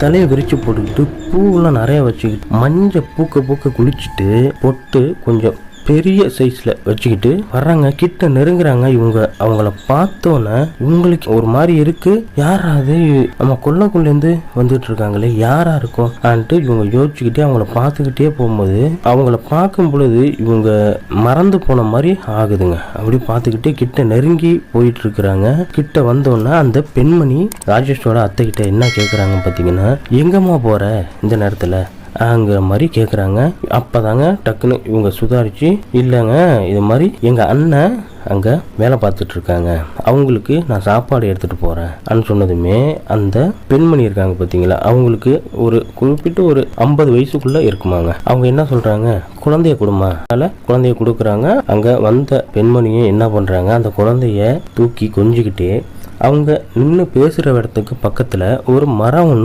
தலையை விரிச்சு போட்டுக்கிட்டு பூவெல்லாம் நிறைய வச்சுக்கிட்டு மஞ்சள் பூக்க குளிச்சுட்டு பொட்டு கொஞ்சம் பெரிய சைஸ்ல வச்சுக்கிட்டு வர்றாங்க. கிட்ட நெருங்குறாங்க. இவங்க அவங்கள பார்த்தோன்னே இவங்களுக்கு ஒரு மாதிரி இருக்கு. யாராவது நம்ம கொள்ளக்குள்ளேருந்து வந்துட்டு இருக்காங்களே, யாரா இருக்கும் ஆன்ட்டு இவங்க யோசிச்சுக்கிட்டே அவங்கள பார்த்துக்கிட்டே போகும்போது அவங்கள பார்க்கும் பொழுது இவங்க மறந்து போன மாதிரி ஆகுதுங்க. அப்படி பார்த்துக்கிட்டே கிட்ட நெருங்கி போயிட்டு இருக்கிறாங்க. கிட்ட வந்தோன்னா அந்த பெண்மணி ராஜேஷோட அத்தை கிட்ட என்ன கேட்குறாங்க பார்த்தீங்கன்னா, எங்கம்மா போற இந்த நேரத்தில் அங்கிற மாதிரி கேட்குறாங்க. அப்போதாங்க டக்குன்னு இவங்க சுதாரிச்சு, இல்லைங்க இது மாதிரி எங்கள் அண்ணன் அங்கே வேலை பார்த்துட்டு இருக்காங்க, அவங்களுக்கு நான் சாப்பாடு எடுத்துகிட்டு போகிறேன் அப்படின்னு சொன்னதுமே அந்த பெண்மணி இருக்காங்க பார்த்தீங்களா, அவங்களுக்கு ஒரு குறிப்பிட்டு ஒரு 50 வயசுக்குள்ளே இருக்குமாங்க. அவங்க என்ன சொல்கிறாங்க, குழந்தைய கொடுமா. அதனால் குழந்தைய கொடுக்குறாங்க. அங்கே வந்த பெண்மணியை என்ன பண்ணுறாங்க, அந்த குழந்தைய தூக்கி கொஞ்சிக்கிட்டே அவங்க நின்று பேசுகிற இடத்துக்கு பக்கத்தில் ஒரு மரம் ஒன்று